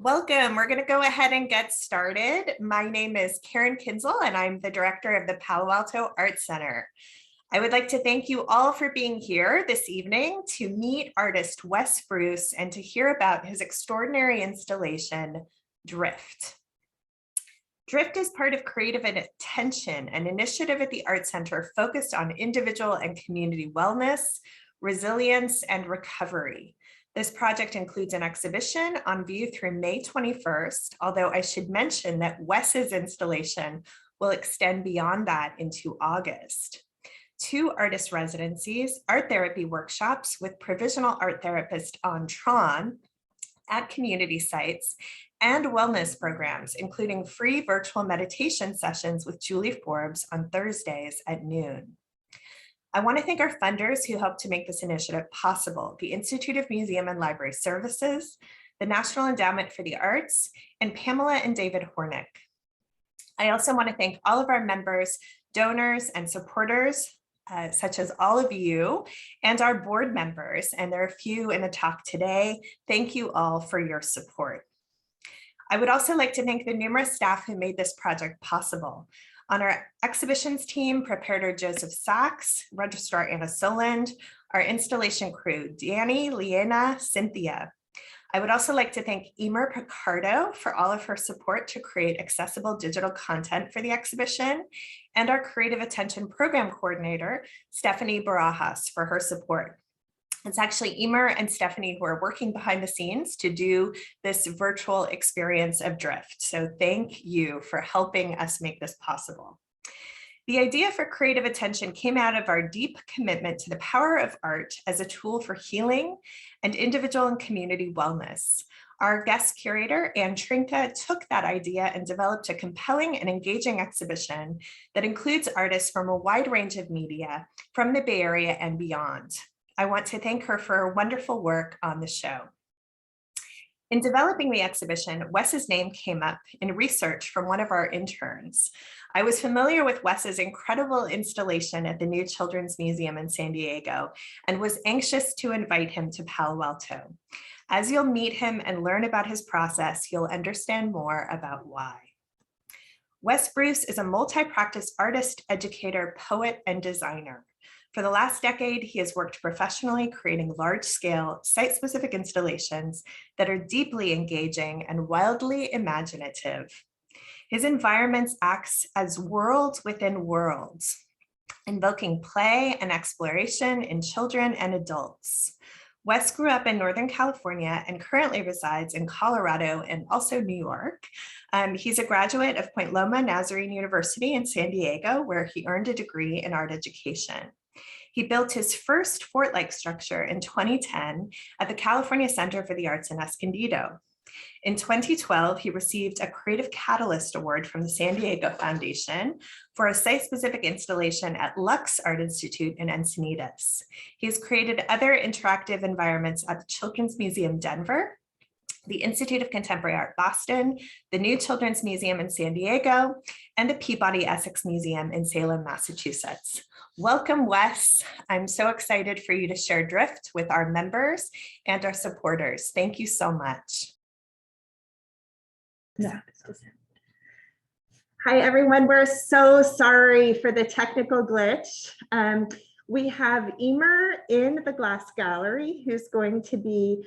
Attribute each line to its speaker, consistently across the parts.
Speaker 1: Welcome. We're going to go ahead and get started. My name is Karen Kinzel, and I'm the director of the Palo Alto Art Center. I would like to thank you all for being here this evening to meet artist Wes Bruce and to hear about his extraordinary installation, Drift. Drift is part of Creative Attention, an initiative at the Art Center focused on individual and community wellness, resilience, and recovery. This project includes an exhibition on view through May 21st, although I should mention that Wes's installation will extend beyond that into August. 2 artist residencies, art therapy workshops with provisional art therapist on Tron at community sites, and wellness programs, including free virtual meditation sessions with Julie Forbes on Thursdays at noon. I want to thank our funders who helped to make this initiative possible: the Institute of Museum and Library Services, the National Endowment for the Arts, and Pamela and David Hornick. I also want to thank all of our members, donors, and supporters, such as all of you, and our board members, and there are a few in the talk today. Thank you all for your support. I would also like to thank the numerous staff who made this project possible. On our exhibitions team, preparator Joseph Sachs, registrar Anna Soland, our installation crew, Danny, Liena, Cynthia. I would also like to thank Emer Picardo for all of her support to create accessible digital content for the exhibition, and our Creative Attention Program Coordinator, Stephanie Barajas, for her support. It's actually Emer and Stephanie who are working behind the scenes to do this virtual experience of Drift. So thank you for helping us make this possible. The idea for Creative Attention came out of our deep commitment to the power of art as a tool for healing and individual and community wellness. Our guest curator, Anne Trinka, took that idea and developed a compelling and engaging exhibition that includes artists from a wide range of media from the Bay Area and beyond. I want to thank her for her wonderful work on the show. In developing the exhibition, Wes's name came up in research from one of our interns. I was familiar with Wes's incredible installation at the New Children's Museum in San Diego and was anxious to invite him to Palo Alto. As you'll meet him and learn about his process, you'll understand more about why. Wes Bruce is a multi-practice artist, educator, poet, and designer. For the last decade, he has worked professionally creating large-scale, site-specific installations that are deeply engaging and wildly imaginative. His environments act as worlds within worlds, invoking play and exploration in children and adults. Wes grew up in Northern California and currently resides in Colorado and also New York. He's a graduate of Point Loma Nazarene University in San Diego, where he earned a degree in art education. He built his first fort-like structure in 2010 at the California Center for the Arts in Escondido. In 2012, he received a Creative Catalyst Award from the San Diego Foundation for a site-specific installation at Lux Art Institute in Encinitas. He has created other interactive environments at the Children's Museum Denver, the Institute of Contemporary Art Boston, the New Children's Museum in San Diego, and the Peabody Essex Museum in Salem, Massachusetts. Welcome, Wes. I'm so excited for you to share Drift with our members and our supporters. Thank you so much.
Speaker 2: Hi, everyone. We're so sorry for the technical glitch. We have Emer in the glass gallery who's going to be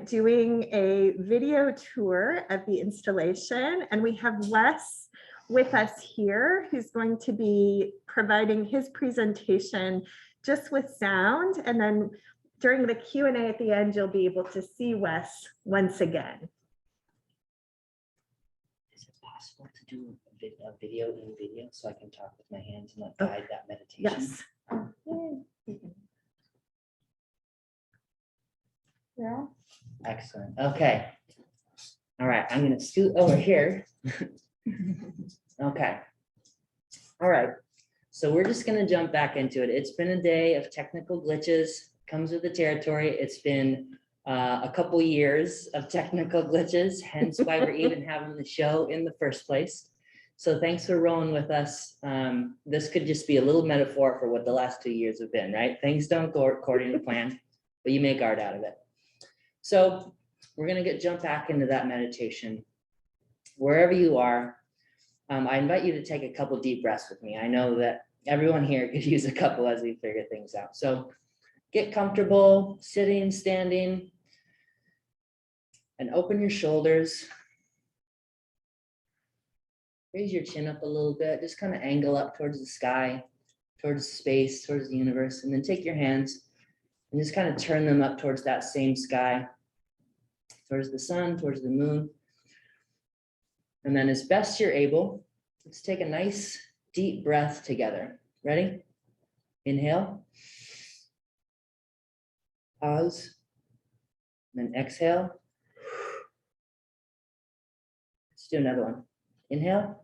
Speaker 2: doing a video tour of the installation. And we have Wes with us here who's going to be providing his presentation just with sound. And then during the Q&A at the end, you'll be able to see Wes once again.
Speaker 3: Is it possible to do a video in video so I can talk with my hands and guide that meditation?
Speaker 2: Yes.
Speaker 3: Yeah. Excellent. Okay. All right. I'm going to scoot over here. Okay. All right. So we're just going to jump back into it. It's been a day of technical glitches. Comes with the territory. It's been a couple years of technical glitches, hence why we're even having the show in the first place. So thanks for rolling with us. This could just be a little metaphor for what the last 2 years have been, right? Things don't go according to plan, but you make art out of it. So we're gonna jump back into that meditation. Wherever you are, I invite you to take a couple deep breaths with me. I know that everyone here could use a couple as we figure things out. So get comfortable, sitting, standing, and open your shoulders. Raise your chin up a little bit, just kind of angle up towards the sky, towards space, towards the universe, and then take your hands and just kind of turn them up towards that same sky, towards the sun, towards the moon. And then as best you're able, let's take a nice deep breath together. Ready? Inhale. Pause. And then exhale. Let's do another one. Inhale.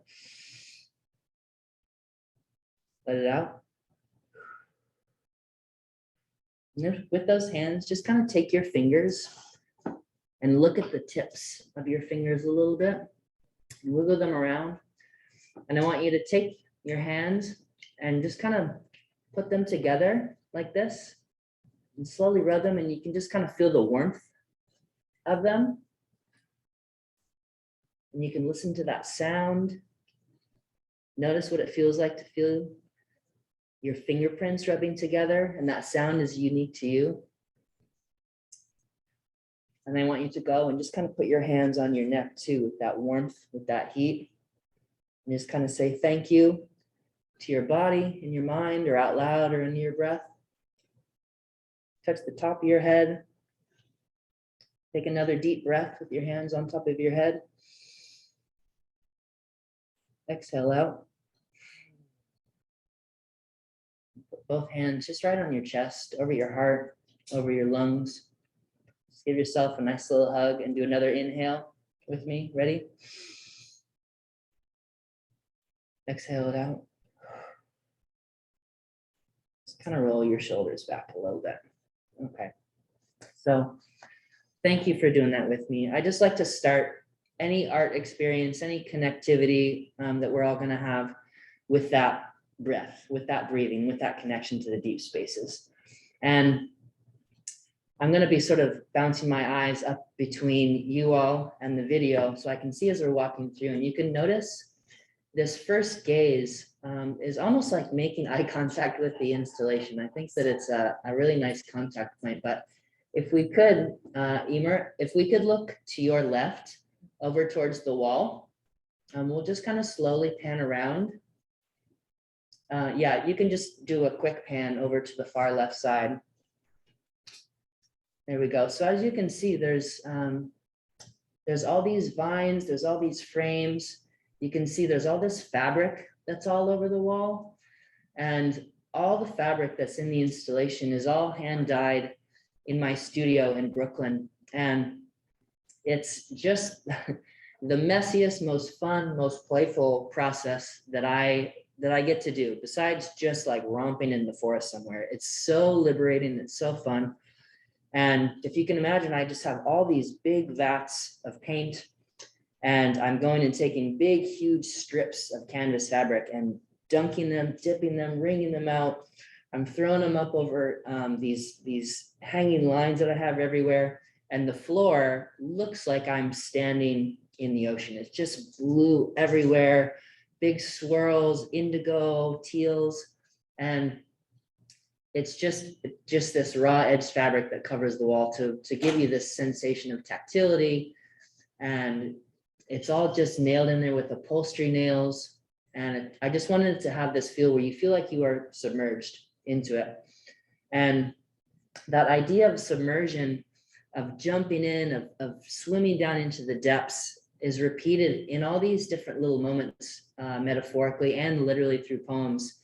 Speaker 3: Let it out. And then with those hands, just kind of take your fingers and look at the tips of your fingers a little bit. And wiggle them around. And I want you to take your hands and just kind of put them together like this and slowly rub them, and you can just kind of feel the warmth of them. And you can listen to that sound. Notice what it feels like to feel your fingerprints rubbing together, and that sound is unique to you. And I want you to go and just kind of put your hands on your neck too, with that warmth, with that heat. And just kind of say thank you to your body, in your mind, or out loud, or in your breath. Touch the top of your head. Take another deep breath with your hands on top of your head. Exhale out. Put both hands just right on your chest, over your heart, over your lungs. Just give yourself a nice little hug and do another inhale with me. Ready? Exhale it out. Just kind of roll your shoulders back a little bit. Okay. So thank you for doing that with me. I just like to start any art experience, any connectivity that we're all going to have with that breath, with that breathing, with that connection to the deep spaces. And I'm going to be sort of bouncing my eyes up between you all and the video so I can see as we're walking through. And you can notice this first gaze is almost like making eye contact with the installation. I think that it's a really nice contact point. But if we could, Emer, if we could look to your left over towards the wall, we'll just kind of slowly pan around. Yeah, you can just do a quick pan over to the far left side. There we go. So as you can see, there's all these vines, there's all these frames. You can see there's all this fabric that's all over the wall. And all the fabric that's in the installation is all hand dyed in my studio in Brooklyn. And it's just the messiest, most fun, most playful process that I get to do, besides just like romping in the forest somewhere. It's so liberating, it's so fun. And if you can imagine, I just have all these big vats of paint, and I'm going and taking big, huge strips of canvas fabric and dunking them, dipping them, wringing them out. I'm throwing them up over these hanging lines that I have everywhere. And the floor looks like I'm standing in the ocean. It's just blue everywhere, big swirls, indigo, teals, and it's just this raw edge fabric that covers the wall to give you this sensation of tactility. And it's all just nailed in there with upholstery nails. And I just wanted to have this feel where you feel like you are submerged into it. And that idea of submersion, of jumping in, of swimming down into the depths, is repeated in all these different little moments, metaphorically and literally through poems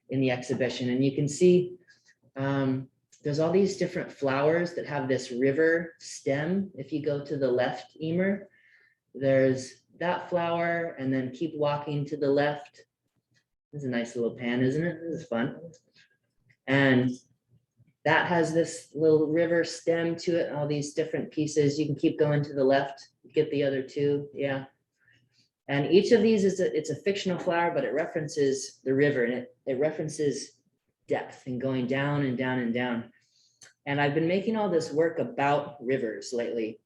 Speaker 3: in the exhibition. And you can see there's all these different flowers that have this river stem. If you go to the left, Emer, there's that flower, and then keep walking to the left. This is a nice little pan, isn't it? This is fun. And that has this little river stem to it, and all these different pieces. You can keep going to the left, get the other two, yeah. And each of these it's a fictional flower, but it references the river, and it references depth and going down and down and down. And I've been making all this work about rivers lately.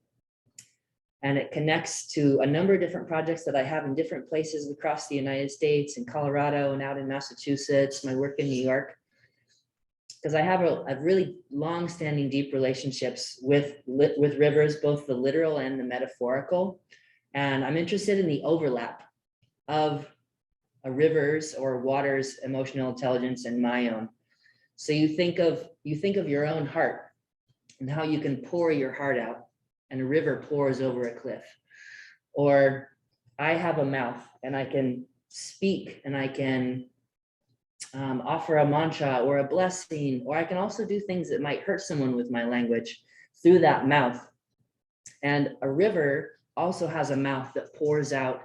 Speaker 3: And it connects to a number of different projects that I have in different places across the United States, in Colorado and out in Massachusetts, my work in New York. Because I have a really long-standing, deep relationships with rivers, both the literal and the metaphorical. And I'm interested in the overlap of a river's or water's emotional intelligence and my own. So you think of your own heart and how you can pour your heart out and a river pours over a cliff. Or I have a mouth and I can speak and I can offer a mantra or a blessing, or I can also do things that might hurt someone with my language through that mouth. And a river also has a mouth that pours out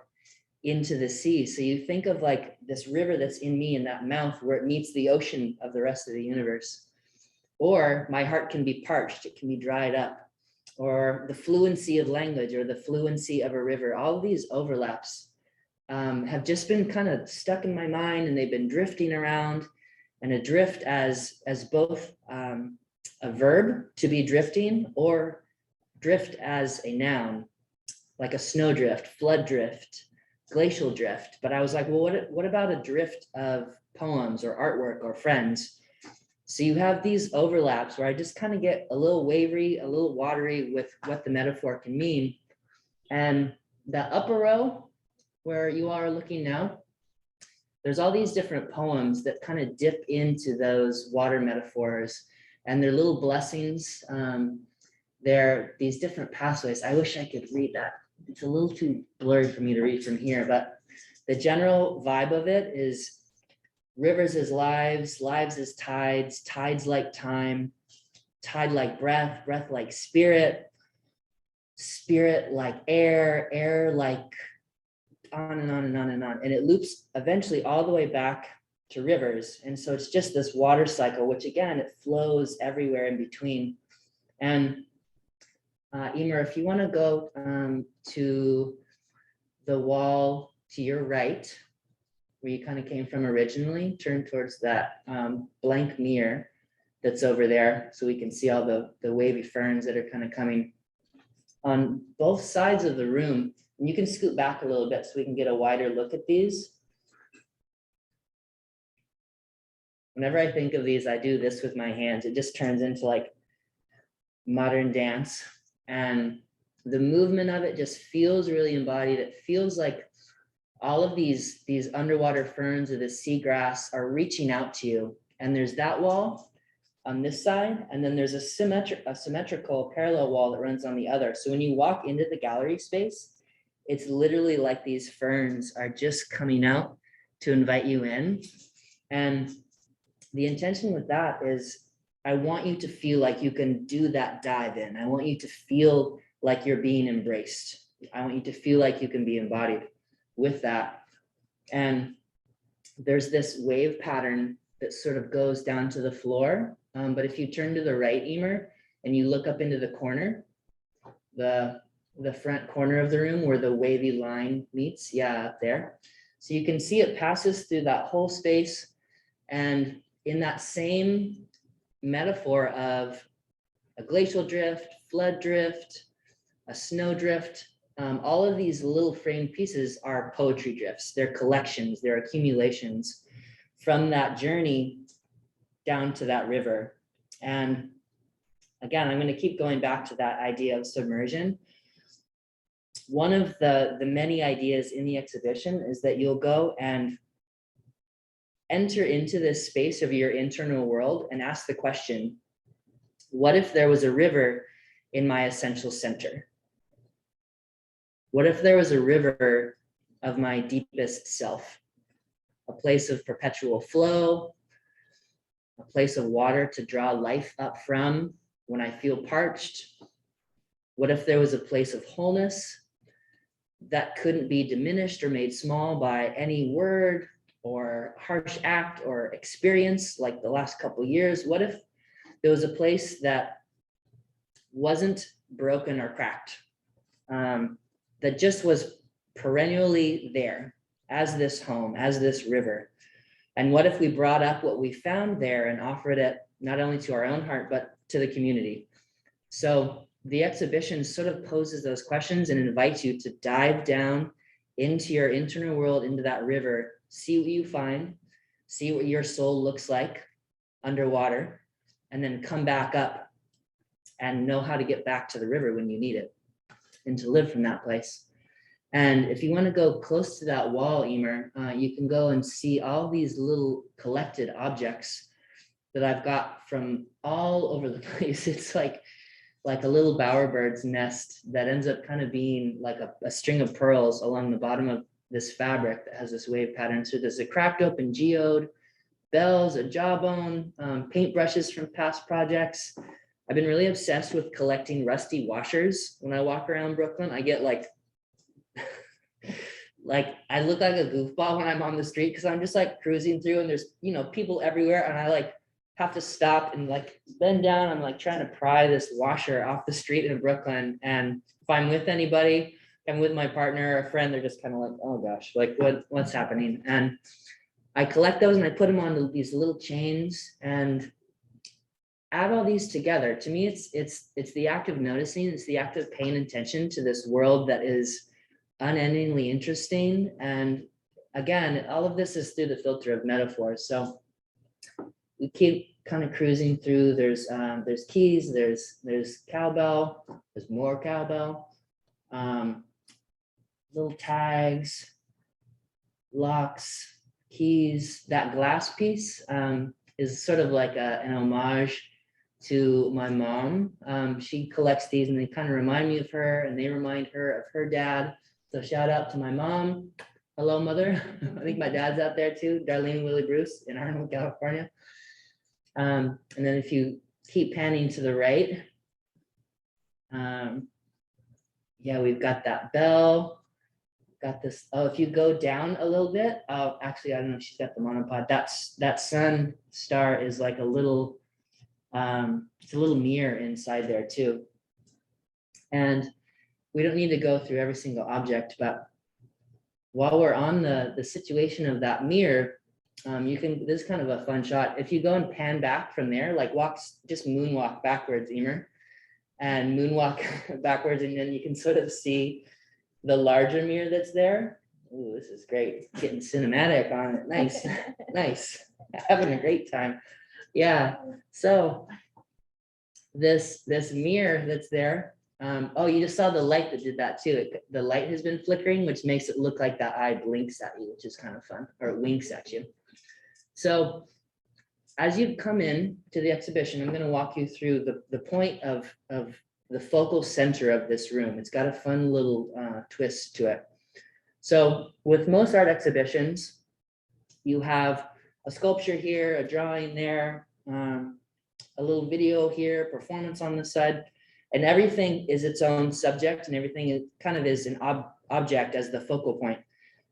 Speaker 3: into the sea. So you think of like this river that's in me and that mouth where it meets the ocean of the rest of the universe. Or my heart can be parched, it can be dried up, or the fluency of language or the fluency of a river. All of these overlaps have just been kind of stuck in my mind, and they've been drifting around. And adrift as both a verb, to be drifting, or drift as a noun, like a snowdrift, flood drift, glacial drift. But I was like, well, what about a drift of poems or artwork or friends? So you have these overlaps where I just kind of get a little wavery, a little watery with what the metaphor can mean. And the upper row, where you are looking now, there's all these different poems that kind of dip into those water metaphors, and they're little blessings. They're these different pathways. I wish I could read that. It's a little too blurry for me to read from here, but the general vibe of it is rivers as lives, lives as tides, tides like time, tide like breath, breath like spirit, spirit like air, air like on and on and on and on. And it loops eventually all the way back to rivers. And so it's just this water cycle, which again, it flows everywhere in between. And Emer, if you want to go to the wall to your right, where you kind of came from originally, turn towards that blank mirror that's over there, so we can see all the wavy ferns that are kind of coming on both sides of the room. And you can scoot back a little bit so we can get a wider look at these. Whenever I think of these, I do this with my hands. It just turns into like modern dance. And the movement of it just feels really embodied. It feels like all of these underwater ferns or the seagrass are reaching out to you. And there's that wall on this side, and then there's a symmetrical parallel wall that runs on the other. So when you walk into the gallery space, it's literally like these ferns are just coming out to invite you in. And the intention with that is I want you to feel like you can do that dive in. I want you to feel like you're being embraced. I want you to feel like you can be embodied with that. And there's this wave pattern that sort of goes down to the floor. But if you turn to the right, Emer, and you look up into the corner, the front corner of the room where the wavy line meets, yeah, up there. So you can see it passes through that whole space. And in that same metaphor of a glacial drift, flood drift, a snow drift, all of these little framed pieces are poetry drifts. They're collections, they're accumulations from that journey down to that river. And again, I'm going to keep going back to that idea of submersion. One of the many ideas in the exhibition is that you'll go and enter into this space of your internal world and ask the question, what if there was a river in my essential center? What if there was a river of my deepest self? A place of perpetual flow, a place of water to draw life up from when I feel parched. What if there was a place of wholeness that couldn't be diminished or made small by any word or harsh act or experience like the last couple of years? What if there was a place that wasn't broken or cracked, that just was perennially there as this home, as this river? And what if we brought up what we found there and offered it not only to our own heart, but to the community? So the exhibition sort of poses those questions and invites you to dive down into your internal world, into that river, see what you find, see what your soul looks like underwater, and then come back up and know how to get back to the river when you need it and to live from that place. And if you want to go close to that wall, Emer, you can go and see all these little collected objects that I've got from all over the place. It's like a little bowerbird's nest that ends up kind of being like a string of pearls along the bottom of this fabric that has this wave pattern. So there's a cracked open geode, bells, a jawbone, paintbrushes from past projects. I've been really obsessed with collecting rusty washers. When I walk around Brooklyn, I get like I look like a goofball when I'm on the street because I'm just like cruising through and there's, you know, people everywhere and I like have to stop and like bend down. I'm like trying to pry this washer off the street in Brooklyn. And if I'm with anybody, I'm with my partner or a friend, they're just kind of like, oh gosh, like what's happening? And I collect those and I put them on these little chains and add all these together. To me, it's the act of noticing, it's the act of paying attention to this world that is unendingly interesting. And again, all of this is through the filter of metaphors. So we keep kind of cruising through. There's keys, there's cowbell, there's more cowbell, little tags, locks, keys. That glass piece is sort of like an homage to my mom. She collects these and they kind of remind me of her and they remind her of her dad. So shout out to my mom. Hello, mother. I think my dad's out there too, Darlene Willie Bruce in Arnold, California. And then if you keep panning to the right, yeah, we've got that bell, got this. Oh, if you go down a little bit, actually, I don't know if she's got the monopod. That sun star is like a little, it's a little mirror inside there too. And we don't need to go through every single object, but while we're on the situation of that mirror, you can, this is kind of a fun shot. If you go and pan back from there, like just moonwalk backwards, Emer, and moonwalk backwards, and then you can sort of see the larger mirror that's there. Ooh, this is great. Getting cinematic on it. Nice, nice. Having a great time. Yeah. So this mirror that's there. Oh, you just saw the light that did that too. The light has been flickering, which makes it look like that eye blinks at you, which is kind of fun, or it winks at you. So as you come in to the exhibition, I'm going to walk you through the point of the focal center of this room. It's got a fun little twist to it. So with most art exhibitions, you have a sculpture here, a drawing there, a little video here, performance on the side, and everything is its own subject and everything kind of is an object as the focal point.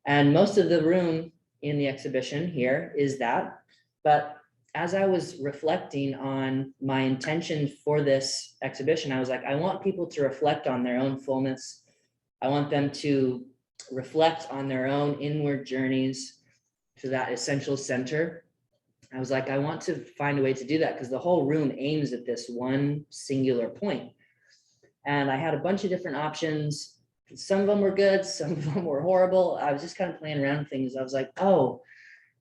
Speaker 3: And most of the room in the exhibition here is that. But as I was reflecting on my intention for this exhibition, I was like, I want people to reflect on their own fullness. I want them to reflect on their own inward journeys to that essential center. I was like, I want to find a way to do that because the whole room aims at this one singular point. And I had a bunch of different options. Some of them were good, some of them were horrible. I was just kind of playing around with things. I was like, oh,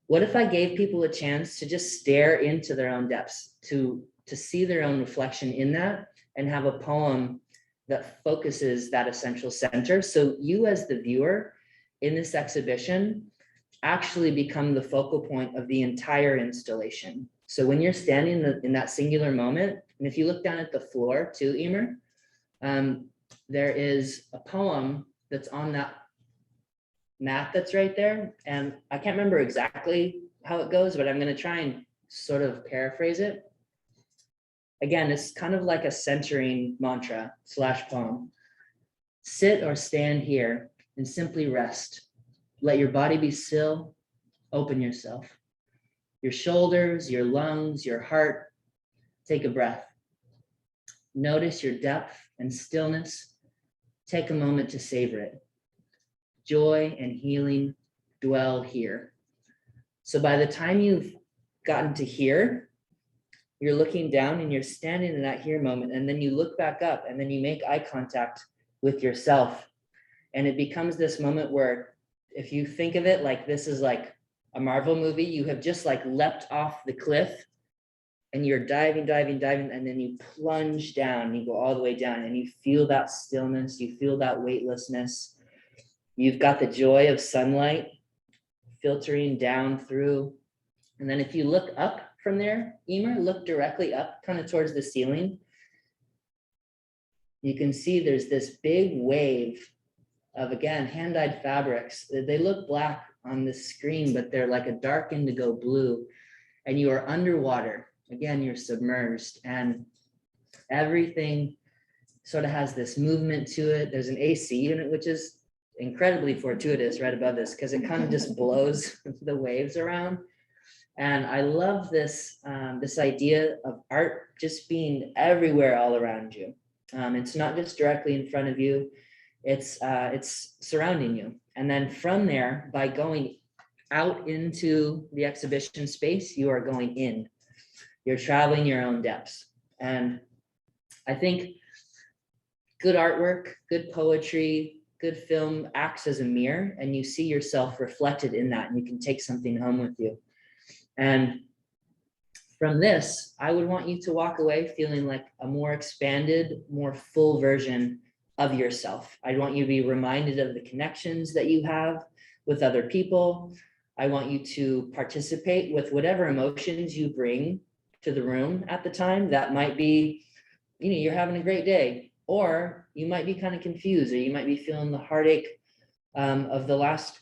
Speaker 3: what if I gave people a chance to just stare into their own depths, to see their own reflection in that and have a poem that focuses that essential center. So you as the viewer in this exhibition actually become the focal point of the entire installation. So when you're standing in that singular moment, and if you look down at the floor too, Emer, there is a poem that's on that mat that's right there. And I can't remember exactly how it goes, but I'm going to try and sort of paraphrase it. Again, it's kind of like a centering mantra / poem. Sit or stand here and simply rest. Let your body be still. Open yourself. Your shoulders, your lungs, your heart. Take a breath. Notice your depth and stillness. Take a moment to savor it. Joy and healing dwell here. So by the time you've gotten to here, you're looking down and you're standing in that here moment, and then you look back up and then you make eye contact with yourself. And it becomes this moment where, if you think of it like this is like a Marvel movie, you have just like leapt off the cliff and you're diving, and then you plunge down, you go all the way down, and you feel that stillness, you feel that weightlessness. You've got the joy of sunlight filtering down through. And then if you look up from there, Emer, look directly up, kind of towards the ceiling. You can see there's this big wave of, again, hand-dyed fabrics. They look black on the screen, but they're like a dark indigo blue. And you are underwater. Again, you're submerged, and everything sort of has this movement to it. There's an AC unit, which is incredibly fortuitous right above this, because it kind of just blows the waves around. And I love this, this idea of art just being everywhere all around you. It's not just directly in front of you, it's surrounding you. And then from there, by going out into the exhibition space, you are going in. You're traveling your own depths. And I think good artwork, good poetry, good film acts as a mirror, and you see yourself reflected in that, and you can take something home with you. And from this, I would want you to walk away feeling like a more expanded, more full version of yourself. I'd want you to be reminded of the connections that you have with other people. I want you to participate with whatever emotions you bring to the room at the time. That might be, you're having a great day, or you might be kind of confused, or you might be feeling the heartache of the last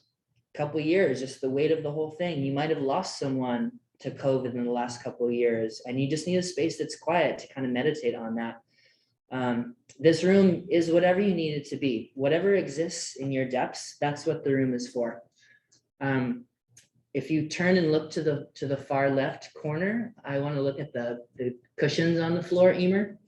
Speaker 3: couple of years, just the weight of the whole thing. You might have lost someone to COVID in the last couple of years, and you just need a space that's quiet to kind of meditate on that. This room is whatever you need it to be. Whatever exists in your depths, that's what the room is for. If you turn and look to the far left corner, I want to look at the cushions on the floor, Emer.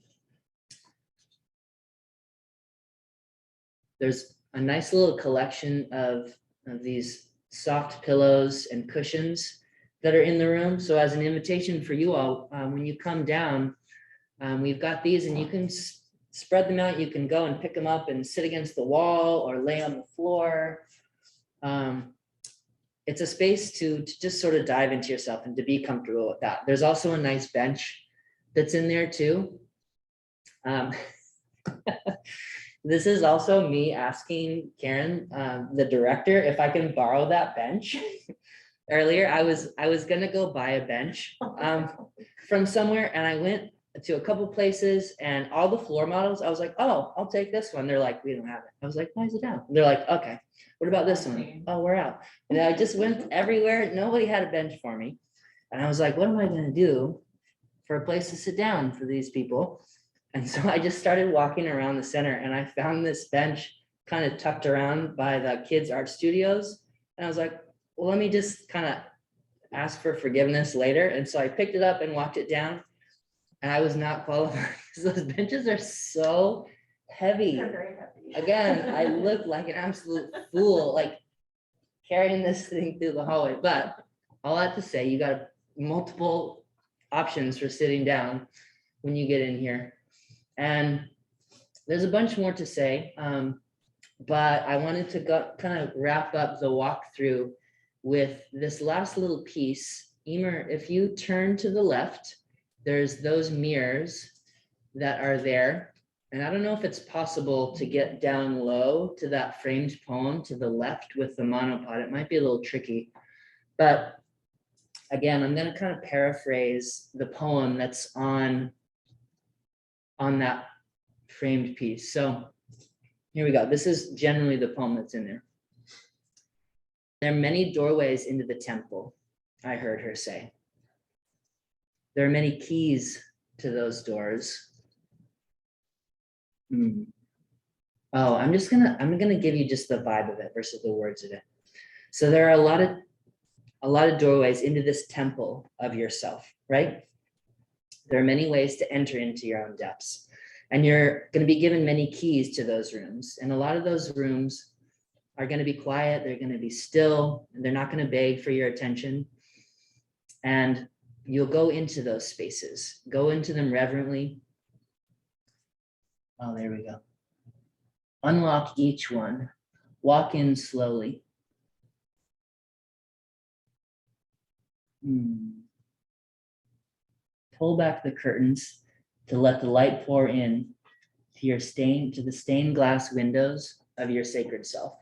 Speaker 3: There's a nice little collection of these soft pillows and cushions that are in the room. So as an invitation for you all, when you come down, we've got these, and you can spread them out. You can go and pick them up and sit against the wall or lay on the floor. It's a space to just sort of dive into yourself and to be comfortable with that. There's also a nice bench that's in there too. This is also me asking Karen, the director, if I can borrow that bench. Earlier, I was gonna go buy a bench from somewhere, and I went to a couple places, and all the floor models, I was like, oh, I'll take this one. They're like, we don't have it. I was like, why is it down? They're like, okay, what about this one? Oh, we're out. And I just went everywhere. Nobody had a bench for me. And I was like, what am I gonna do for a place to sit down for these people? And so I just started walking around the center, and I found this bench kind of tucked around by the kids' art studios. And I was like, well, let me just kind of ask for forgiveness later. And so I picked it up and walked it down, and I was not qualified because those benches are so heavy.
Speaker 2: They're very heavy.
Speaker 3: Again, I look like an absolute fool, like carrying this thing through the hallway. But all I have to say, you got multiple options for sitting down when you get in here. And there's a bunch more to say, but I wanted to kind of wrap up the walkthrough with this last little piece. Emer, if you turn to the left, there's those mirrors that are there. And I don't know if it's possible to get down low to that framed poem to the left with the monopod. It might be a little tricky, but again, I'm going to kind of paraphrase the poem that's on that framed piece. So here we go. This is generally the poem that's in there. There are many doorways into the temple, I heard her say. There are many keys to those doors. Oh, I'm gonna give you just the vibe of it versus the words of it. So there are a lot of doorways into this temple of yourself, right? There are many ways to enter into your own depths, and you're going to be given many keys to those rooms. And a lot of those rooms are going to be quiet. They're going to be still, and they're not going to beg for your attention. And you'll go into those spaces, go into them reverently. Oh, there we go. Unlock each one, walk in slowly. Pull back the curtains to let the light pour in to the stained glass windows of your sacred self.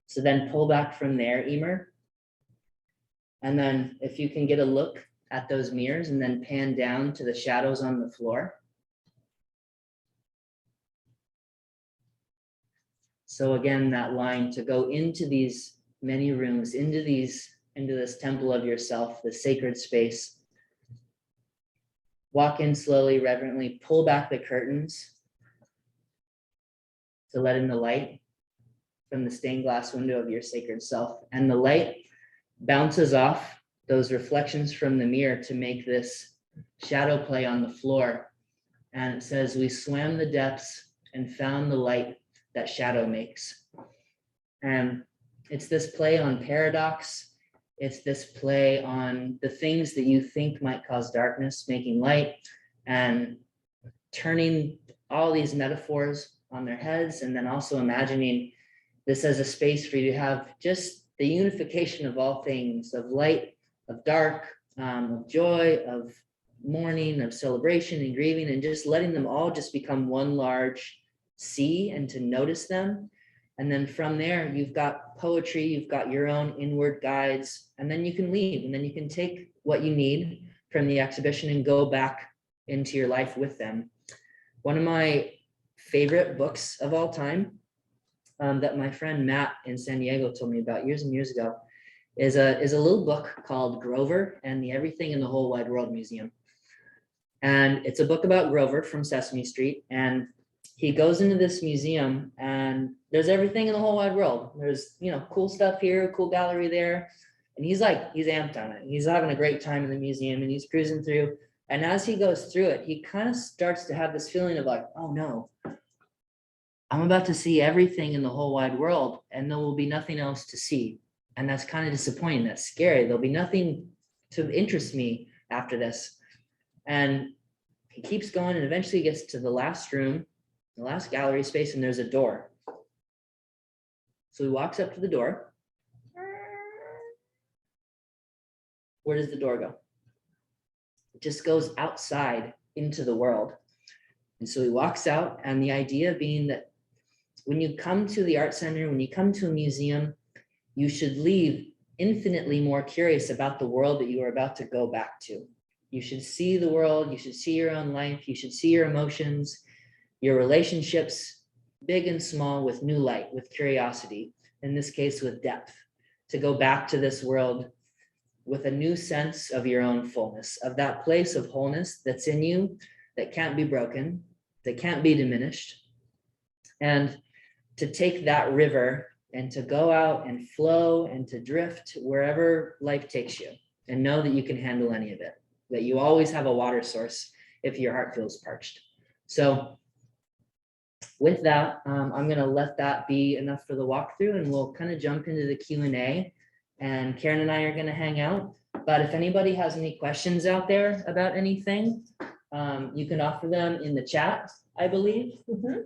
Speaker 3: So then pull back from there, Emer. And then if you can get a look at those mirrors and then pan down to the shadows on the floor. So again, that line to go into these many rooms, into this temple of yourself, the sacred space. Walk in slowly, reverently, pull back the curtains to let in the light from the stained glass window of your sacred self. And the light bounces off those reflections from the mirror to make this shadow play on the floor. And it says, we swam the depths and found the light that shadow makes. And it's this play on paradox. It's this play on the things that you think might cause darkness, making light, and turning all these metaphors on their heads, and then also imagining this as a space for you to have just the unification of all things, of light, of dark, of joy, of mourning, of celebration and grieving, and just letting them all just become one large sea and to notice them. And then from there, you've got poetry, you've got your own inward guides, and then you can leave, and then you can take what you need from the exhibition and go back into your life with them. One of my favorite books of all time that my friend Matt in San Diego told me about years and years ago is a little book called Grover and the Everything in the Whole Wide World Museum. And it's a book about Grover from Sesame Street, and he goes into this museum and there's everything in the whole wide world. There's, cool stuff here, cool gallery there. And he's amped on it. He's having a great time in the museum and he's cruising through. And as he goes through it, he kind of starts to have this feeling of like, oh no, I'm about to see everything in the whole wide world and there will be nothing else to see. And that's kind of disappointing. That's scary. There'll be nothing to interest me after this. And he keeps going and eventually gets to the last room, the last gallery space, and there's a door. So he walks up to the door. Where does the door go? It just goes outside into the world. And so he walks out, and the idea being that when you come to the art center, when you come to a museum, you should leave infinitely more curious about the world that you are about to go back to. You should see the world, you should see your own life, you should see your emotions, your relationships, big and small, with new light, with curiosity, in this case with depth, to go back to this world with a new sense of your own fullness, of that place of wholeness that's in you, that can't be broken, that can't be diminished. And to take that river and to go out and flow and to drift wherever life takes you, and know that you can handle any of it, that you always have a water source if your heart feels parched. So with that, I'm going to let that be enough for the walkthrough, and we'll kind of jump into the Q&A, and Karen and I are going to hang out. But if anybody has any questions out there about anything, you can offer them in the chat, I believe.
Speaker 2: Mhm.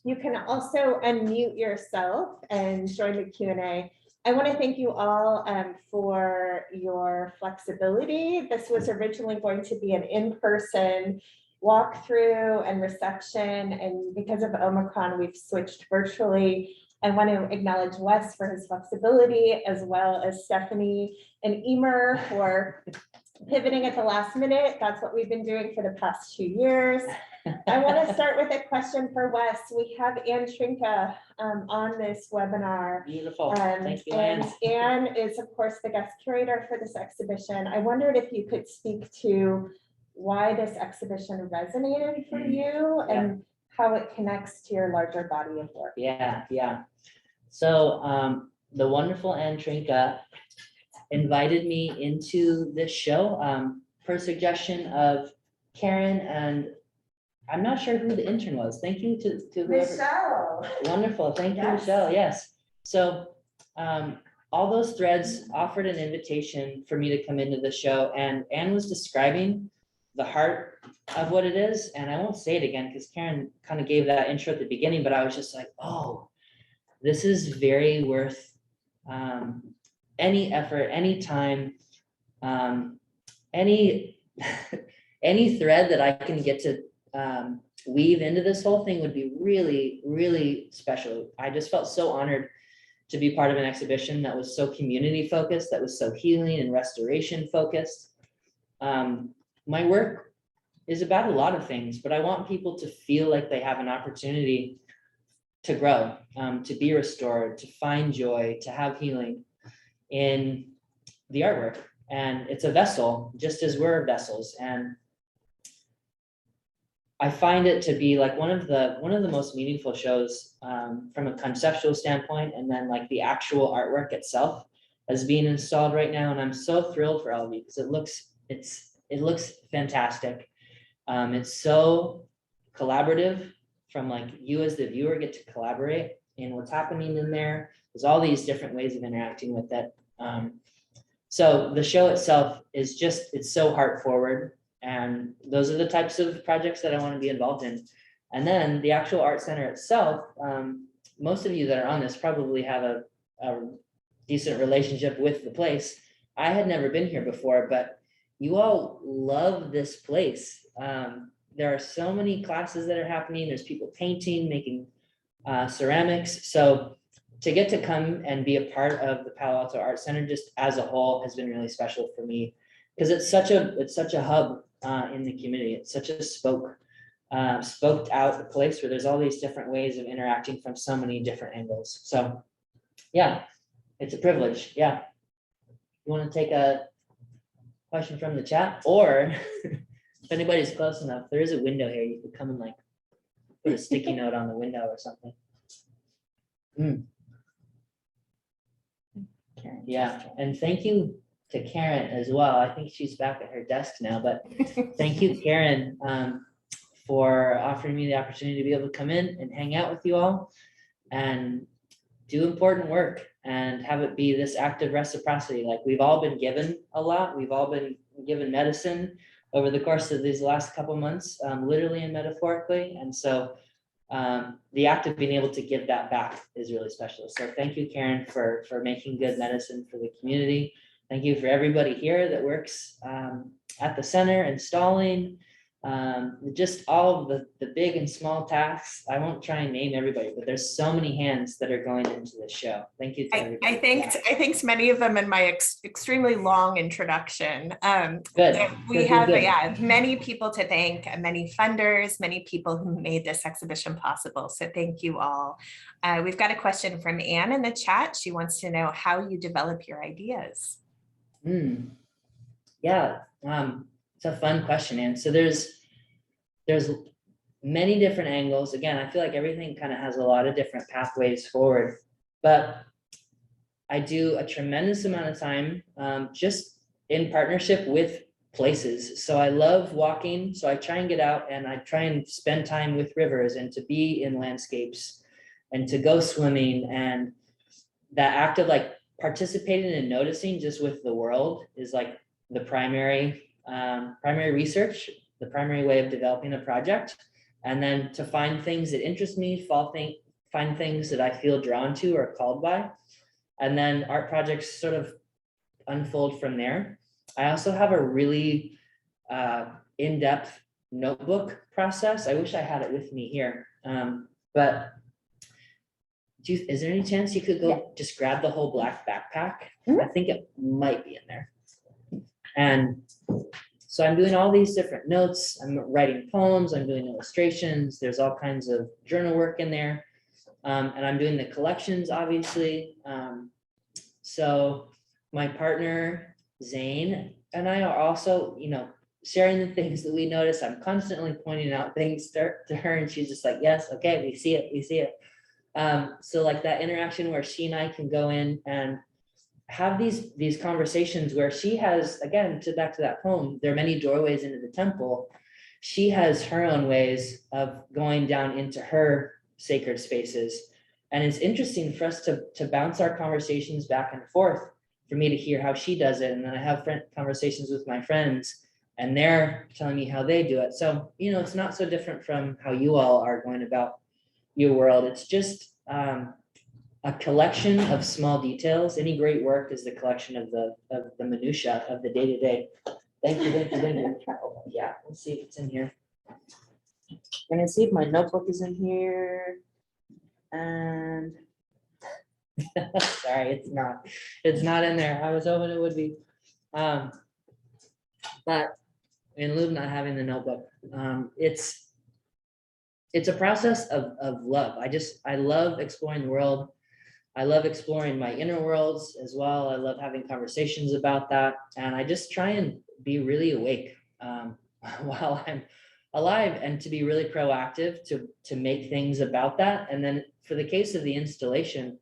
Speaker 2: You can also unmute yourself and join the Q&A. I want to thank you all for your flexibility. This was originally going to be an in-person walkthrough and reception, and because of Omicron, we've switched virtually. I want to acknowledge Wes for his flexibility, as well as Stephanie and Emer for pivoting at the last minute. That's what we've been doing for the past 2 years. I want to start with a question for Wes. We have Ann Trinka on this webinar.
Speaker 3: Beautiful. Thank you,
Speaker 2: And
Speaker 3: Anne.
Speaker 2: Ann is, of course, the guest curator for this exhibition. I wondered if you could speak to why this exhibition resonated for you and how it connects to your larger body of work.
Speaker 3: Yeah. So the wonderful Ann Trinka invited me into this show per suggestion of Karen, and I'm not sure who the intern was. Thank you to whoever.
Speaker 2: Michelle.
Speaker 3: Wonderful. Thank you,
Speaker 2: Yes.
Speaker 3: Michelle. Yes. So all those threads offered an invitation for me to come into the show, and Anne was describing the heart of what it is. And I won't say it again because Karen kind of gave that intro at the beginning, but I was just like, oh, this is very worth any effort, any time, any any thread that I can get to weave into this whole thing would be really, really special. I just felt so honored to be part of an exhibition that was so community focused, that was so healing and restoration focused. My work is about a lot of things, but I want people to feel like they have an opportunity to grow, to be restored, to find joy, to have healing in the artwork. And it's a vessel, just as we're vessels. And I find it to be like one of the most meaningful shows from a conceptual standpoint, and then like the actual artwork itself is being installed right now. And I'm so thrilled for all of you because it looks fantastic. It's so collaborative, from like you as the viewer get to collaborate in what's happening in there. There's all these different ways of interacting with it. So the show itself is just, it's so heart forward. And those are the types of projects that I want to be involved in. And then the actual art center itself, most of you that are on this probably have a decent relationship with the place. I had never been here before, but you all love this place. There are so many classes that are happening. There's people painting, making ceramics. So to get to come and be a part of the Palo Alto Art Center just as a whole has been really special for me, because it's such a hub in the community. It's such a spoked out place where there's all these different ways of interacting from so many different angles. So yeah, it's a privilege. Yeah. You want to take a question from the chat, or if anybody's close enough, there is a window here. You could come and like put a sticky note on the window or something. Yeah, and thank you to Karen as well. I think she's back at her desk now, but thank you, Karen, for offering me the opportunity to be able to come in and hang out with you all and do important work and have it be this act of reciprocity. Like, we've all been given a lot. We've all been given medicine over the course of these last couple months, literally and metaphorically. And so the act of being able to give that back is really special. So thank you, Karen, for making good medicine for the community. Thank you for everybody here that works at the center, installing, just all of the big and small tasks. I won't try and name everybody, but there's so many hands that are going into this show. Thank you to everybody.
Speaker 1: I thanked many of them in my extremely long introduction.
Speaker 3: Good.
Speaker 1: We have many people to thank, many funders, many people who made this exhibition possible. So thank you all. We've got a question from Anne in the chat. She wants to know how you develop your ideas.
Speaker 3: Yeah, it's a fun question, Anne. So there's many different angles. Again, I feel like everything kind of has a lot of different pathways forward, but I do a tremendous amount of time just in partnership with places. So I love walking. So I try and get out and I try and spend time with rivers and to be in landscapes and to go swimming. And that act of like participating and noticing just with the world is like the primary research, the primary way of developing a project. And then to find things that interest me, find things that I feel drawn to or called by. And then art projects sort of unfold from there. I also have a really in-depth notebook process. I wish I had it with me here. But is there any chance you could go just grab the whole black backpack? I think it might be in there. And so I'm doing all these different notes. I'm writing poems. I'm doing illustrations. There's all kinds of journal work in there. And I'm doing the collections, obviously. So my partner, Zane, and I are also, sharing the things that we notice. I'm constantly pointing out things to her, and she's just like, yes, okay, we see it, we see it. So like that interaction where she and I can go in and have these conversations where she has, again, back to that poem, there are many doorways into the temple. She has her own ways of going down into her sacred spaces And it's interesting for us to bounce our conversations back and forth, for me to hear how she does it. And then I have conversations with my friends and they're telling me how they do it. So, you know, it's not so different from how you all are going about your world. It's just a collection of small details. Any great work is the collection of the minutia of the day to day. Thank you, thank you, thank you. Oh, yeah, let's see if it's in here. I'm gonna see if my notebook is in here. And sorry, it's not. It's not in there. I was hoping it would be. But in lieu of not having the notebook, it's a process of love. I love exploring the world. I love exploring my inner worlds as well. I love having conversations about that. And I just try and be really awake while I'm alive, and to be really proactive to make things about that. And then for the case of the installation,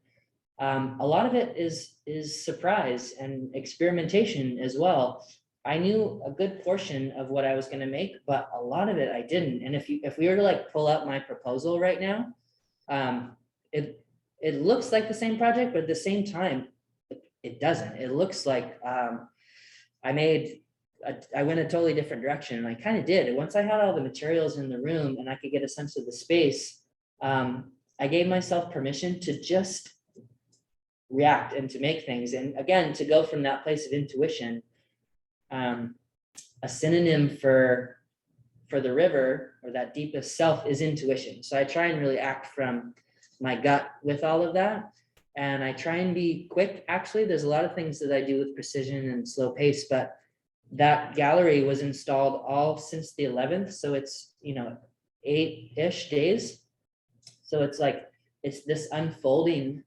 Speaker 3: a lot of it is surprise and experimentation as well. I knew a good portion of what I was going to make, but a lot of it I didn't. And if we were to like pull up my proposal right now, it looks like the same project, but at the same time, it doesn't. It looks like I went a totally different direction, and I kind of did. Once I had all the materials in the room and I could get a sense of the space, I gave myself permission to just react and to make things. And again, to go from that place of intuition, a synonym for the river, or that deepest self, is intuition. So I try and really act from my gut with all of that. And I try and be quick. Actually, there's a lot of things that I do with precision and slow pace, but that gallery was installed all since the 11th. So it's, 8-ish days. So it's like, it's this unfolding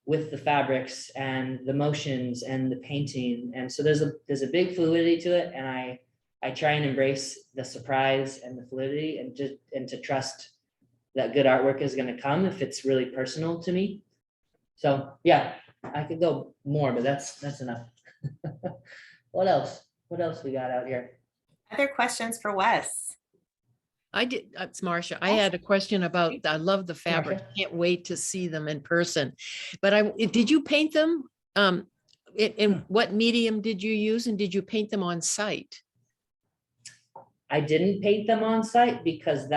Speaker 3: with the fabrics and the motions and the painting. And so there's a big fluidity to it. And I try and embrace the surprise and the fluidity, and to trust that good artwork is going to come if it's really personal to me. So yeah, I could go more, but that's enough. What else? What else we got out here?
Speaker 1: Other questions for Wes?
Speaker 4: It's Marcia. I had a question about, I love the fabric.
Speaker 3: Marcia.
Speaker 4: Can't wait to see them in person. But did you paint them? In what medium did you use, and did you paint them on site?
Speaker 3: I didn't paint them on site because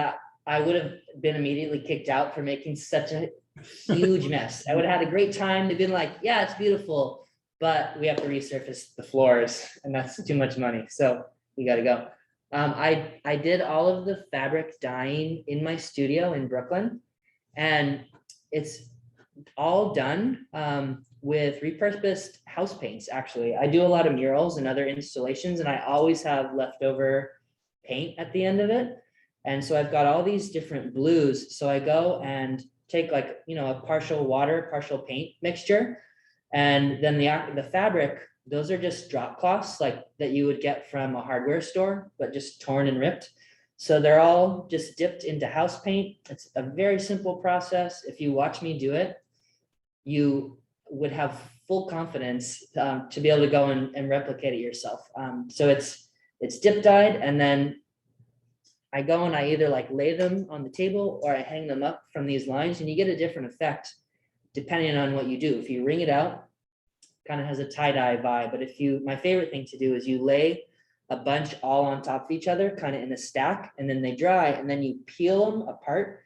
Speaker 3: I would have been immediately kicked out for making such a huge mess. I would have had a great time. They've been like, yeah, it's beautiful, but we have to resurface the floors, and that's too much money. So we got to go. I did all of the fabric dyeing in my studio in Brooklyn, and it's all done with repurposed house paints. Actually, I do a lot of murals and other installations, and I always have leftover paint at the end of it. And so I've got all these different blues. So I go and take like, a partial water, partial paint mixture. And then the fabric, those are just drop cloths like that you would get from a hardware store, but just torn and ripped. So they're all just dipped into house paint. It's a very simple process. If you watch me do it, you would have full confidence to be able to go and replicate it yourself. So it's dip dyed, and then I go and I either like lay them on the table or I hang them up from these lines, and you get a different effect depending on what you do. If you wring it out, kind of has a tie-dye vibe. But my favorite thing to do is you lay a bunch all on top of each other, kind of in a stack, and then they dry, and then you peel them apart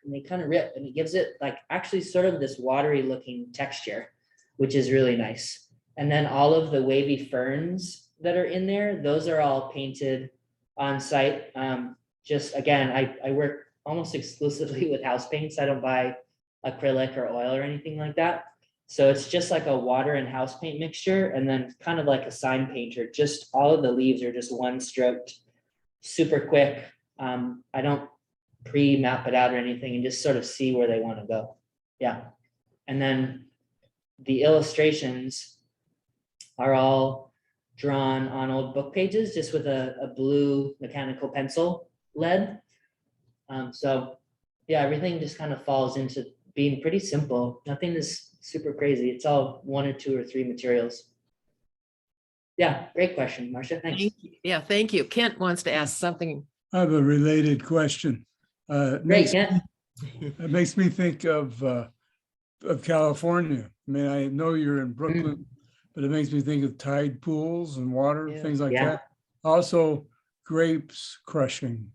Speaker 3: and they kind of rip, and it gives it like actually sort of this watery looking texture, which is really nice. And then all of the wavy ferns that are in there, those are all painted on site. Just again, I work almost exclusively with house paints. I don't buy acrylic or oil or anything like that. So it's just like a water and house paint mixture, and then kind of like a sign painter, just all of the leaves are just one stroked, super quick. I don't pre-map it out or anything, and just sort of see where they want to go. Yeah. And then the illustrations are all drawn on old book pages, just with a blue mechanical pencil lead. So yeah, everything just kind of falls into being pretty simple. Nothing is super crazy. It's all 1 or 2 or 3 materials. Yeah, great question, Marcia. Thanks.
Speaker 4: Thank you. Yeah, thank you. Kent wants to ask something.
Speaker 5: I have a related question.
Speaker 3: Great, Kent.
Speaker 5: It makes me think of California. I mean, I know you're in Brooklyn, but it makes me think of tide pools and water,
Speaker 4: Yeah.
Speaker 5: things like
Speaker 3: Yeah.
Speaker 5: that. Also, grapes crushing,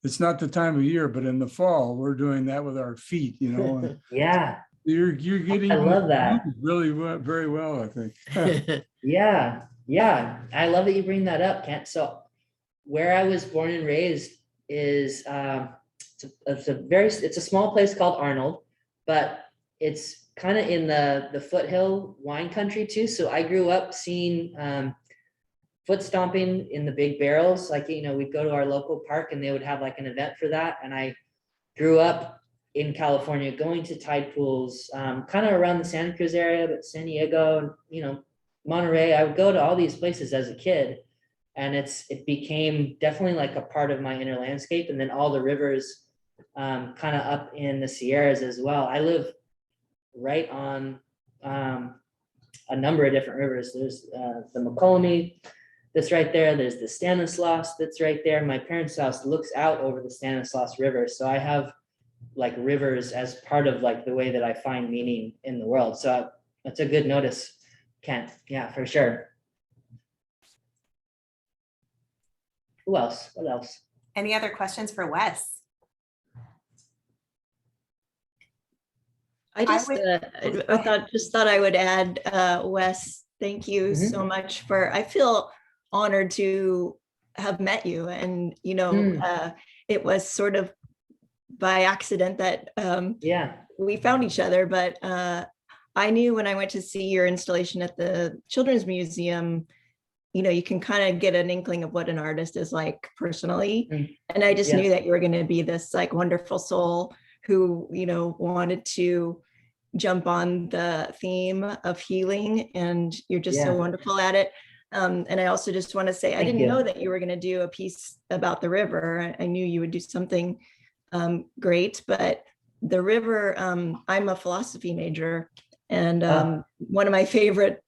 Speaker 5: it's not the time of year, but in the fall, we're doing that with our feet, and
Speaker 3: Yeah,
Speaker 5: you're getting
Speaker 3: I love that.
Speaker 5: really very well, I think.
Speaker 3: Yeah, yeah. I love that you bring that up, Kent. So where I was born and raised is it's a small place called Arnold, but it's kind of in the foothill wine country too. So I grew up seeing foot stomping in the big barrels. Like, we'd go to our local park and they would have like an event for that. And I grew up in California going to tide pools, kind of around the Santa Cruz area, but San Diego, Monterey. I would go to all these places as a kid, and it became definitely like a part of my inner landscape. And then all the rivers kind of up in the Sierras as well. I live right on a number of different rivers. There's the Mokelumne that's right there. There's the Stanislaus that's right there. My parents' house looks out over the Stanislaus River. So I have like rivers as part of like the way that I find meaning in the world. So that's a good notice, Kent. Yeah, for sure. Who else? What else?
Speaker 1: Any other questions for Wes?
Speaker 6: I just,
Speaker 1: would-
Speaker 6: I thought I would add, Wes, thank you
Speaker 3: Mhm.
Speaker 6: so much I feel honored to have met you. And, it was sort of by accident that
Speaker 3: Yeah.
Speaker 6: we found each other, but I knew when I went to see your installation at the Children's Museum, you can kind of get an inkling of what an artist is like personally.
Speaker 3: Mm.
Speaker 6: And I just
Speaker 3: Yes.
Speaker 6: knew that you were going to be this like wonderful soul who, wanted to jump on the theme of healing, and you're just so
Speaker 3: Yeah.
Speaker 6: wonderful at it. And I also just want to say, I
Speaker 3: Thank
Speaker 6: didn't
Speaker 3: you.
Speaker 6: know that you were going to do a piece about the river. I knew you would do something great, but the river, I'm a philosophy major, and one of my favorite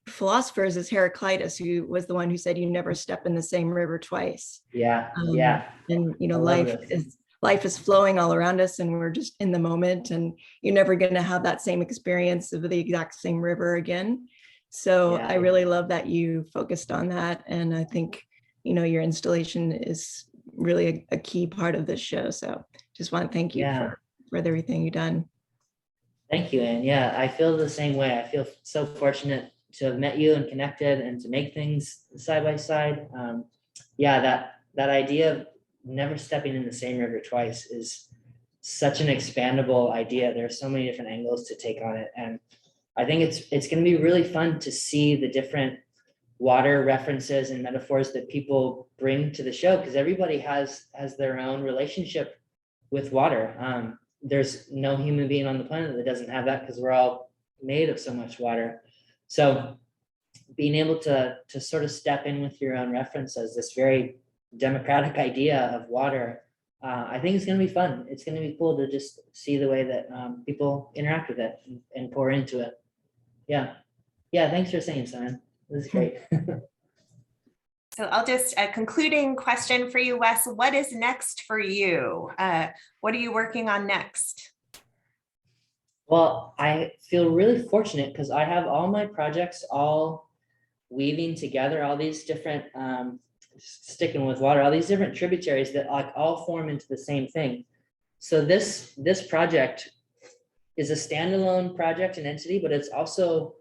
Speaker 6: philosophers is Heraclitus, who was the one who said, you never step in the same river twice.
Speaker 3: Yeah.
Speaker 6: Um,
Speaker 3: Yeah.
Speaker 6: And,
Speaker 3: I love this.
Speaker 6: life is flowing all around us, and we're just in the moment, and you're never going to have that same experience of the exact same river again. So
Speaker 3: Yeah.
Speaker 6: I really love that you focused on that. And I think, your installation is really a key part of this show. So just want to thank you
Speaker 3: Yeah.
Speaker 6: for everything you've done.
Speaker 3: Thank you. And yeah, I feel the same way. I feel so fortunate to have met you and connected and to make things side by side. Yeah, that idea of never stepping in the same river twice is such an expandable idea. There are so many different angles to take on it. And I think it's going to be really fun to see the different water references and metaphors that people bring to the show, because everybody has their own relationship with water. There's no human being on the planet that doesn't have that, because we're all made of so much water. So being able to sort of step in with your own references, this very democratic idea of water, I think it's going to be fun. It's going to be cool to just see the way that people interact with it and pour into it. Yeah. Thanks for saying, Simon. This is great.
Speaker 1: So I'll just, a concluding question for you, Wes. What is next for you? What are you working on next?
Speaker 3: Well, I feel really fortunate because I have all my projects all weaving together, all these different, sticking with water, all these different tributaries that like all form into the same thing. So this project is a standalone project and entity, but it's also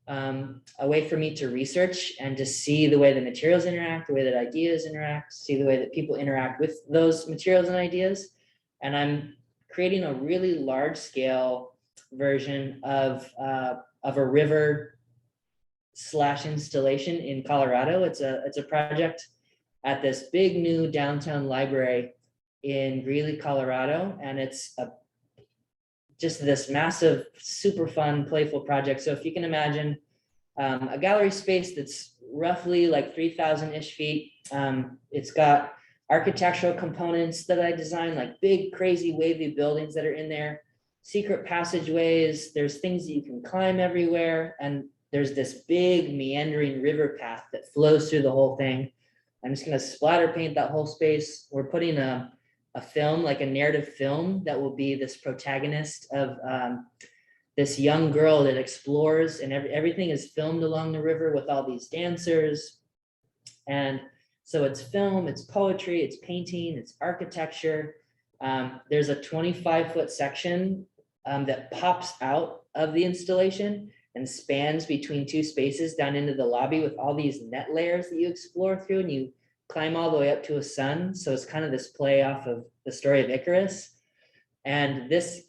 Speaker 3: a way for me to research and to see the way the materials interact, the way that ideas interact, see the way that people interact with those materials and ideas. And I'm creating a really large scale version of a river / installation in Colorado. It's a project at this big new downtown library in Greeley, Colorado. And it's just this massive, super fun, playful project. So if you can imagine a gallery space that's roughly like 3,000-ish feet. It's got architectural components that I designed, like big, crazy, wavy buildings that are in there, secret passageways. There's things that you can climb everywhere. And there's this big meandering river path that flows through the whole thing. I'm just going to splatter paint that whole space. We're putting a a film, like a narrative film that will be this protagonist of this young girl that explores, and everything is filmed along the river with all these dancers. And so it's film, it's poetry, it's painting, it's architecture. There's a 25-foot section that pops out of the installation and spans between two spaces down into the lobby with all these net layers that you explore through, and you climb all the way up to a sun. So it's kind of this play off of the story of Icarus. And this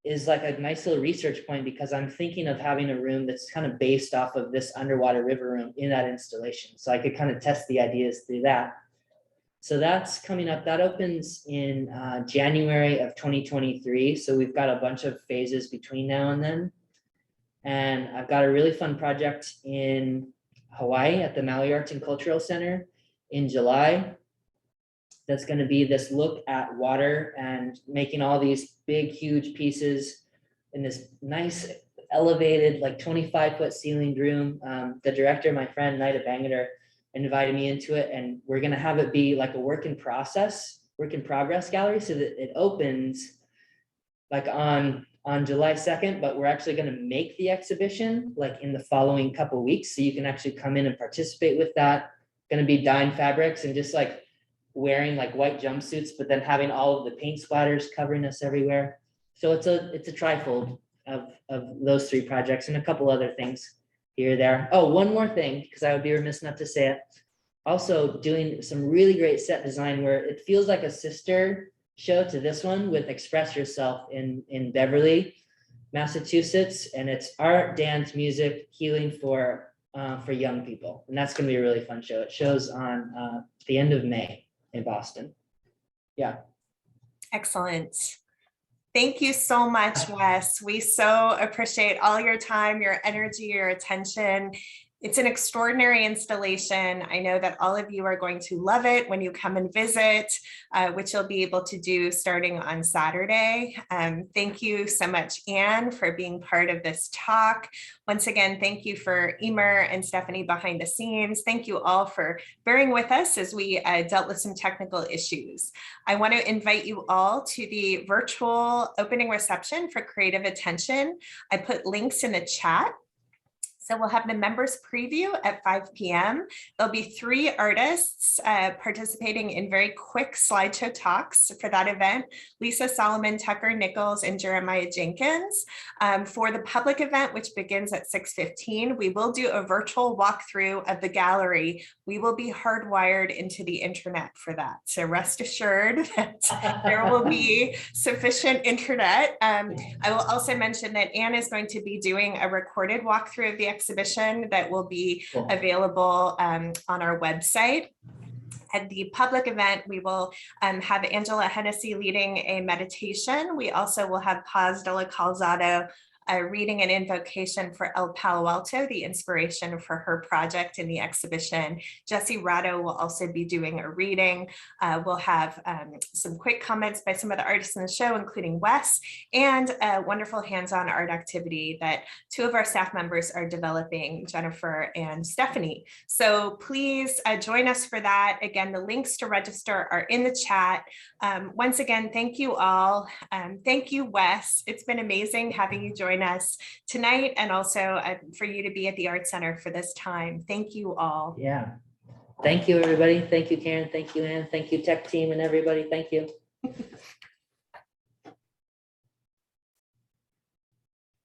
Speaker 3: is like a nice little research point, because I'm thinking of having a room that's kind of based off of this underwater river room in that installation. So I could kind of test the ideas through that. So that's coming up. That opens in January of 2023. So we've got a bunch of phases between now and then. And I've got a really fun project in Hawaii at the Maui Arts and Cultural Center in July. That's going to be this look at water and making all these big, huge pieces in this nice elevated, like 25-foot ceilinged room. The director, my friend, Nida Bangader, invited me into it, and we're going to have it be like a work in progress gallery, so that it opens like on July 2nd, but we're actually going to make the exhibition like in the following couple of weeks. So you can actually come in and participate with that. Going to be dyed fabrics and just like wearing like white jumpsuits, but then having all of the paint splatters covering us everywhere. So it's a trifold of those three projects and a couple other things here or there. Oh, one more thing, because I would be remiss not to say it. Also doing some really great set design where it feels like a sister show to this one with Express Yourself in Beverly, Massachusetts. And it's art, dance, music, healing for young people. And that's going to be a really fun show. It shows on the end of May in Boston. Yeah.
Speaker 1: Excellent. Thank you so much, Wes. We so appreciate all your time, your energy, your attention. It's an extraordinary installation. I know that all of you are going to love it when you come and visit, which you'll be able to do starting on Saturday. Thank you so much, Anne, for being part of this talk. Once again, thank you for Emer and Stephanie behind the scenes. Thank you all for bearing with us as we dealt with some technical issues. I want to invite you all to the virtual opening reception for Creative Attention. I put links in the chat. So we'll have the members preview at 5 p.m. There'll be 3 artists participating in very quick slideshow talks for that event: Lisa Solomon, Tucker Nichols, and Jeremiah Jenkins. For the public event, which begins at 6:15, we will do a virtual walkthrough of the gallery. We will be hardwired into the internet for that. So rest assured that there will be sufficient internet. I will also mention that Anne is going to be doing a recorded walkthrough of the exhibition that will be available on our website. At the public event, we will have Angela Hennessy leading a meditation. We also will have Paz de la Calzado reading an invocation for El Palo Alto, the inspiration for her project in the exhibition. Jesse Ratto will also be doing a reading. We'll have some quick comments by some of the artists in the show, including Wes, and a wonderful hands-on art activity that 2 of our staff members are developing, Jennifer and Stephanie. So please join us for that. Again, the links to register are in the chat. Once again, thank you all. Thank you, Wes. It's been amazing having you join us tonight, and also for you to be at the Art Center for this time. Thank you all.
Speaker 3: Yeah. Thank you, everybody. Thank you, Karen. Thank you, Anne. Thank you, tech team and everybody. Thank you.